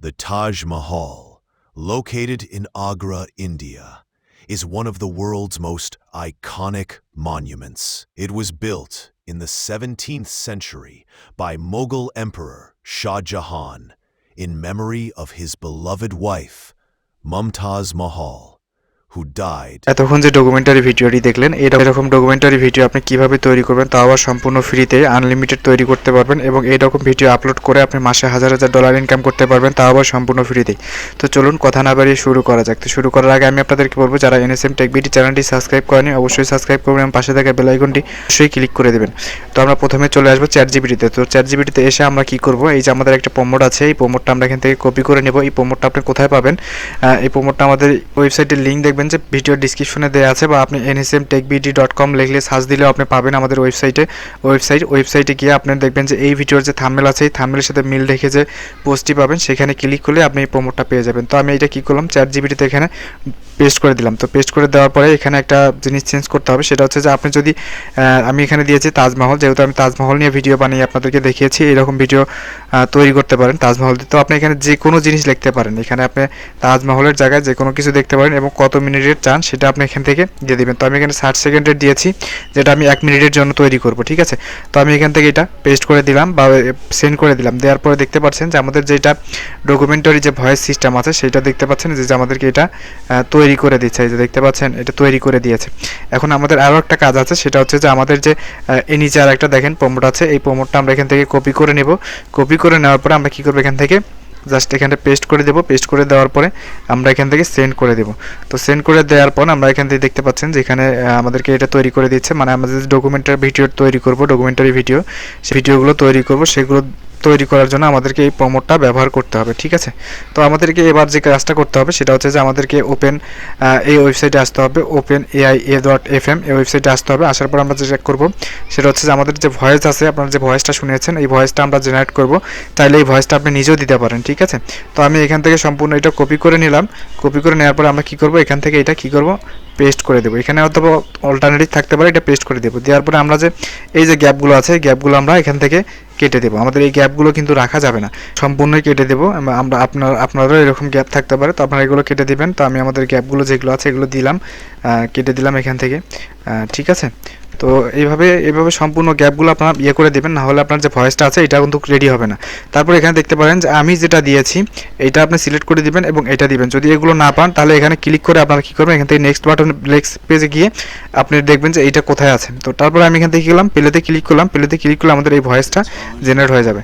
The Taj Mahal, located in Agra, India, is one of the world's most iconic monuments. It was built in the 17th century by Mughal Emperor Shah Jahan in memory of his beloved wife, Mumtaz Mahal, who died. এতক্ষণ যে documentary ভিডিওটি দেখলেন এরকম documentary video আপনি কিভাবে তৈরি করবেন তাও আবার সম্পূর্ণ ফ্রিতে আনলিমিটেড তৈরি করতে পারবেন এবং এইরকম ভিডিও আপলোড করে আপনি মাসে হাজার হাজার ডলার ইনকাম করতে পারবেন তাও আবার সম্পূর্ণ ফ্রিতে। তো চলুন কথা না বাড়িয়ে শুরু করা যাক। তো শুরু করার আগে আমি আপনাদেরকে বলবো যারা এনএসএম টেক বিডি চ্যানেলটি সাবস্ক্রাইব করেনি অবশ্যই সাবস্ক্রাইব করবেন এবং পাশে থাকা বেল আইকনটি অবশ্যই ক্লিক করে দেবেন। তো আমরা প্রথমে চলে আসবো চ্যাটজিপিটিতে। তো চ্যাটজিপিটিতে এসে আমরা কি করব, এই যে আমাদের একটা প্রমোট আছে, এই প্রমোটটা আমরা এখান থেকে কপি করে নেব। এই প্রমোটটা আপনি কোথায় পাবেন? এই প্রমোটটা আমাদের ওয়েবসাইটের লিঙ্ক দেখবেন যে ভিডিও ডিসক্রিপশনে দেওয়া আছে, বা আপনি nsmtechbd.com লিখলে সার্চ দিলেও আপনি পাবেন আমাদের ওয়েবসাইটে গিয়ে আপনি দেখবেন যে এই ভিডিওর যে থাম্বনেল আছে এই থাম্বনেলের সাথে মিল রেখে যে পোস্টটি পাবেন সেখানে ক্লিক করলে আপনি এই প্রমোটটা পেয়ে যাবেন। তো আমি এটা কি করলাম, চ্যাটজিপিটিতে এখানে পেস্ট করে দিলাম। তো পেস্ট করে দেওয়ার পরে এখানে একটা জিনিস চেঞ্জ করতে হবে, সেটা হচ্ছে যে আপনি যদি আমি এখানে দিয়েছি তাজমহল, যেহেতু আমি তাজমহল নিয়ে ভিডিও বানিয়ে আপনাদেরকে দেখিয়েছি, এরকম ভিডিও তৈরি করতে পারেন তাজমহল দিয়ে। তো আপনি এখানে যে কোনো জিনিস লিখতে পারেন, এখানে আপনি তাজমহলের জায়গায় যে কোনো কিছু দেখতে পারেন এবং কত মিনিটের চান সেটা আপনি এখান থেকে দিয়ে দেবেন। তো আমি এখানে 60 সেকেন্ডের দিয়েছি, যেটা আমি 1 মিনিটের জন্য তৈরি করব, ঠিক আছে। তো আমি এখান থেকে এটা পেস্ট করে দিলাম বা সেন্ড করে দিলাম। দেওয়ার পরে দেখতে পাচ্ছেন যে আমাদের যেটা ডকুমেন্টারি যে ভয়েস সিস্টেম আছে সেটা দেখতে পাচ্ছেন যে আমাদেরকে এটা তৈরি করে দিচ্ছে, এই যে দেখতে পাচ্ছেন এটা তৈরি করে দিয়েছে। এখন আমাদের আরও একটা কাজ আছে, সেটা হচ্ছে যে আমাদের যে নিচে আর একটা দেখেন প্রমোট আছে, এই প্রমোটটা আমরা এখান থেকে কপি করে নেব। কপি করে নেওয়ার পরে আমরা কী করবো, এখান থেকে জাস্ট এখানে পেস্ট করে দেবো। পেস্ট করে দেওয়ার পরে আমরা এখান থেকে সেন্ড করে দেবো। তো সেন্ড করে দেওয়ার পর আমরা এখান থেকে দেখতে পাচ্ছেন যে এখানে আমাদেরকে এটা তৈরি করে দিচ্ছে, মানে আমরা যে ডকুমেন্টারি ভিডিও তৈরি করব, ডকুমেন্টারি ভিডিও সেই ভিডিওগুলো তৈরি করব, সেগুলো তৈরি করার জন্য আমাদেরকে এই প্রমোটটা ব্যবহার করতে হবে, ঠিক আছে। তো আমাদেরকে এবার যে কাজটা করতে হবে সেটা হচ্ছে যে আমাদেরকে এই ওয়েবসাইটে আসতে হবে, openaia.fm এই ওয়েবসাইটে আসতে হবে। আসার পর আমরা যে চেক করব সেটা হচ্ছে যে আমাদের যে ভয়েস আছে, আপনারা যে ভয়েসটা শুনেছেন এই ভয়েসটা আমরা জেনারেট করব, তাহলে এই ভয়েসটা আপনি নিজেও দিতে পারেন, ঠিক আছে। তো আমি এখান থেকে সম্পূর্ণ এটা কপি করে নিলাম। কপি করে নেওয়ার পর আমরা কী করব, এখান থেকে এটা কী করব, পেস্ট করে দেবো। এখানে হয়তো অল্টারনেটিভ থাকতে পারে, এটা পেস্ট করে দেবো। দেওয়ার পরে আমরা যে এই যে গ্যাপগুলো আছে এই গ্যাপগুলো আমরা এখান থেকে কেটে দেবো। আমাদের এই গ্যাপগুলো কিন্তু রাখা যাবে না, সম্পূর্ণই কেটে দেবো আমরা। আপনারও এরকম গ্যাপ থাকতে পারে, তো আপনারা এগুলো কেটে দেবেন। তো আমি আমাদের গ্যাপগুলো যেগুলো আছে এগুলো দিলাম, কেটে দিলাম এখান থেকে, ঠিক আছে। তো এইভাবে সম্পূর্ণ গ্যাপগুলো আপনার করে দেবেন, না হলে আপনার যে ভয়েসটা আছে এটা কিন্তু রেডি হবে না। তারপর এখানে দেখতে পারেন যে আমি যেটা দিয়েছি এটা আপনি সিলেক্ট করে দিবেন এবং এটা দিবেন। যদি এগুলো না পান তাহলে এখানে ক্লিক করে আপনারা কী করবেন, এখান থেকে নেক্সট পেজে গিয়ে আপনি দেখবেন যে এইটা কোথায় আছে। তো তারপরে আমি এখান থেকে গেলাম, প্লেতে ক্লিক করলাম, আমাদের এই ভয়েসটা জেনারেট হয়ে যাবে।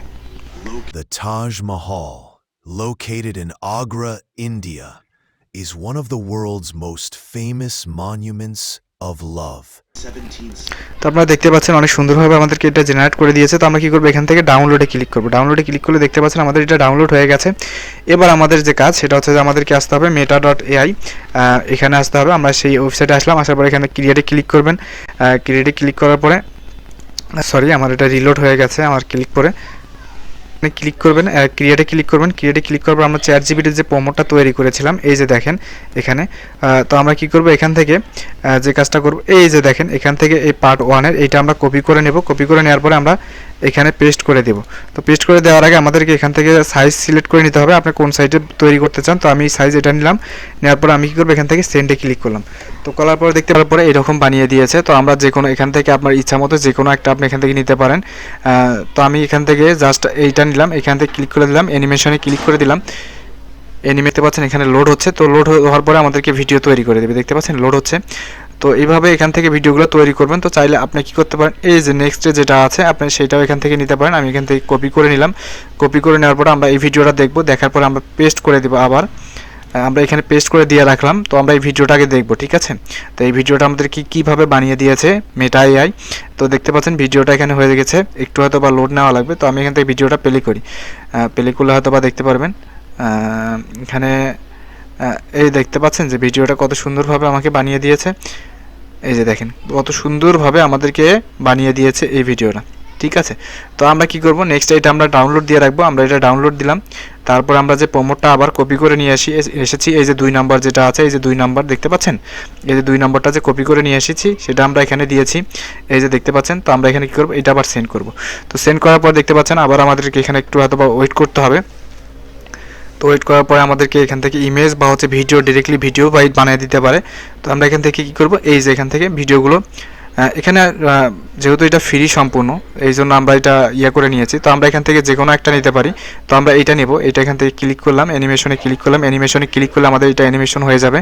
The Taj Mahal, located in Agra, India, is one of the world's most famous monuments of love. তো আপনারা দেখতে পাচ্ছেন অনেক সুন্দরভাবে আমাদেরকে এটা জেনারেট করে দিয়েছে। তো আমরা কী করবো, এখান থেকে ডাউনলোডে ক্লিক করবো। ডাউনলোডে ক্লিক করলে দেখতে পাচ্ছেন আমাদের এটা ডাউনলোড হয়ে গেছে। এবার আমাদের যে কাজ সেটা হচ্ছে যে আমাদেরকে আসতে হবে meta.ai, এখানে আসতে হবে। আমরা সেই ওয়েবসাইটে আসলাম, আসার পরে এখানে ক্রিয়েটে ক্লিক করবেন। ক্রিয়েটে ক্লিক করার পরে আমার এটা রিলোড হয়ে গেছে, আমার ক্লিক করে ক্লিক করবেন, ক্রিয়েটে ক্লিক করবেন। ক্রিয়েটে ক্লিক করার পর আমরা চ্যাটজিপিটির যে প্রমোটটা তৈরি করেছিলাম এই যে দেখেন এখানে। তো আমরা কি করব, এখান থেকে যে কাজটা করব, এই যে দেখেন এখান থেকে এই পার্ট 1-এর এইটা আমরা কপি করে নেব। কপি করে নেওয়ার পরে আমরা এখানে পেস্ট করে দেব। তো পেস্ট করে দেওয়ার আগে আমাদেরকে এখান থেকে সাইজ সিলেক্ট করে নিতে হবে, আপনি কোন সাইজে তৈরি করতে চান। তো আমি সাইজ এটা নিলাম, নেওয়ার পরে আমি কী করবো, এখান থেকে সেন্ডে ক্লিক করলাম। তো করার পরে দেখতে পাওয়ার পরে এরকম বানিয়ে দিয়েছে। তো আমরা যে কোনো এখান থেকে আপনার ইচ্ছা মতো যে কোনো একটা আপনি এখান থেকে নিতে পারেন। তো আমি এখান থেকে জাস্ট এইটা নিলাম, এখান থেকে ক্লিক করে দিলাম, অ্যানিমেশনে ক্লিক করে দিলাম। দেখতে পাচ্ছেন এখানে লোড হচ্ছে। তো লোড হওয়ার পরে আমাদেরকে ভিডিও তৈরি করে দেবে, দেখতে পাচ্ছেন লোড হচ্ছে। তো এইভাবে এখান থেকে ভিডিওগুলো তৈরি করবেন। তো চাইলে আপনি কী করতে পারেন, এই যে নেক্সটে যেটা আছে আপনি সেটাও এখান থেকে নিতে পারেন। আমি এখান থেকে কপি করে নিলাম। কপি করে নেওয়ার পরে আমরা এই ভিডিওটা দেখব, দেখার পরে আমরা পেস্ট করে দেবো। আবার আমরা এখানে পেস্ট করে দিয়ে রাখলাম। তো আমরা এই ভিডিওটাকে দেখব, ঠিক আছে। তো এই ভিডিওটা আমাদের কীভাবে বানিয়ে দিয়েছে meta.ai। তো দেখতে পাচ্ছেন ভিডিওটা এখানে হয়ে গেছে, একটু হয়তো বা লোড নেওয়া লাগবে। তো আমি এখান থেকে ভিডিওটা প্লে করি, প্লে করলে হয়তো বা দেখতে পারবেন। এখানে এই দেখতে পাচ্ছেন যে ভিডিওটা কত সুন্দরভাবে আমাকে বানিয়ে দিয়েছে। এই যে দেখেন কত সুন্দরভাবে আমাদেরকে বানিয়ে দিয়েছে এই ভিডিওটা, ঠিক আছে। তো আমরা কি করব, নেক্সট এটা আমরা ডাউনলোড দিয়ে রাখবো। আমরা এটা ডাউনলোড দিলাম, তারপর আমরা যে প্রমোটটা আবার কপি করে নিয়ে এসেছি, এই যে 2 নাম্বার যেটা আছে, এই যে 2 নাম্বার দেখতে পাচ্ছেন, এই যে 2 নাম্বারটা যে কপি করে নিয়ে এসেছি সেটা আমরা এখানে দিয়েছি, এই যে দেখতে পাচ্ছেন। তো আমরা এখানে কী করবো, এটা আবার সেন্ড করব। তো সেন্ড করার পর দেখতে পাচ্ছেন আবার আমাদেরকে এখানে একটু হয়তো বা ওয়েট করতে হবে। তো ওয়েট করার পরে আমাদেরকে এখান থেকে ইমেজ বা হচ্ছে ভিডিও ডিরেক্টলি ভিডিও বা বানিয়ে দিতে পারে। তো আমরা এখান থেকে কী করব, এই যে এখান থেকে ভিডিওগুলো এখানে যেহেতু এটা ফ্রি সম্পূর্ণ, এই জন্য আমরা এটা করে নিয়েছি। তো আমরা এখান থেকে যে কোনো একটা নিতে পারি। তো আমরা এটা নেব, এটা এখান থেকে ক্লিক করলাম, অ্যানিমেশনে ক্লিক করলাম, অ্যানিমেশনে ক্লিক করলে আমাদের এটা অ্যানিমেশন হয়ে যাবে।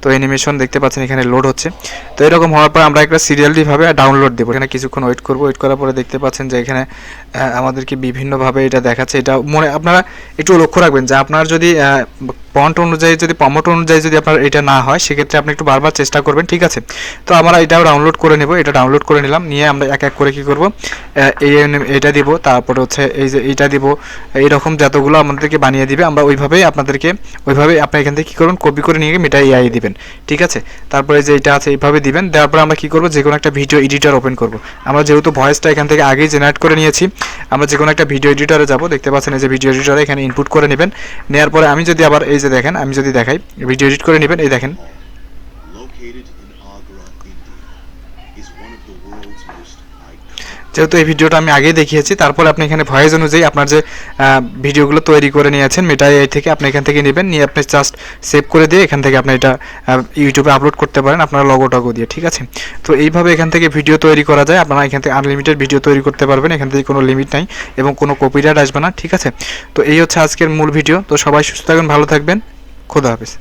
তো অ্যানিমেশন দেখতে পাচ্ছেন এখানে লোড হচ্ছে। তো এরকম হওয়ার পর আমরা একটা সিরিয়ালিভাবে ডাউনলোড দেবো। এখানে কিছুক্ষণ ওয়েট করব, ওয়েট করার পরে দেখতে পাচ্ছেন যে এখানে আমাদেরকে বিভিন্নভাবে এটা দেখাচ্ছে। এটা মনে আপনারা একটু লক্ষ্য রাখবেন যে আপনার যদি পয়েন্ট অনুযায়ী যদি প্রমোট অনুযায়ী যদি আপনার এটা না হয়, সেক্ষেত্রে আপনি একটু বারবার চেষ্টা করবেন, ঠিক আছে। তো আমরা এটাও ডাউনলোড করে নেব, এটা ডাউনলোড করে নিলাম, নিয়ে আমরা এক এক করে কী করব, এটা দিব, তারপরে হচ্ছে এই যে এইটা দিব, এইরকম যতগুলো আমাদেরকে বানিয়ে দিবে আমরা ওইভাবেই আপনি এখান থেকে কী করবেন, কপি করে নিয়ে এটা এআই দিবেন, ঠিক আছে। তারপরে যে এটা আছে এইভাবে দিবেন, দেওয়ার পরে আমরা কী করব, যে কোনো একটা ভিডিও এডিটর ওপেন করব। আমরা যেহেতু ভয়েসটা এখান থেকে আগেই জেনারেট করে নিয়েছি, আমরা যে কোনো একটা ভিডিও এডিটরে যাব, দেখতে পাচ্ছেন এই যে ভিডিও এডিটরে এখানে ইনপুট করে নেবেন। নেওয়ার পরে আমি যদি আবার এই যে দেখেন, আমি যদি দেখাই, ভিডিও এডিট করে নেবেন, এই দেখেন যেহেতু এই ভিডিওটা আমি আগেই দেখিয়েছি। তারপরে আপনি এখানে ভয়েস অনুযায়ী আপনার যে ভিডিওগুলো তৈরি করে নিয়েছেন মেটা এআই থেকে, আপনি এখান থেকে নেবেন, নিয়ে আপনি জাস্ট সেভ করে দিয়ে এখান থেকে আপনি এটা ইউটিউবে আপলোড করতে পারেন আপনার লগো টগো দিয়ে, ঠিক আছে। তো এইভাবে এখান থেকে ভিডিও তৈরি করা যায়। আপনারা এখান থেকে আনলিমিটেড ভিডিও তৈরি করতে পারবেন, এখান থেকে কোনো লিমিট নাই এবং কোনো কপিরাইট আসবে না, ঠিক আছে। তো এই হচ্ছে আজকের মূল ভিডিও। তো সবাই সুস্থ থাকবেন, ভালো থাকবেন, খোদা হাফেজ।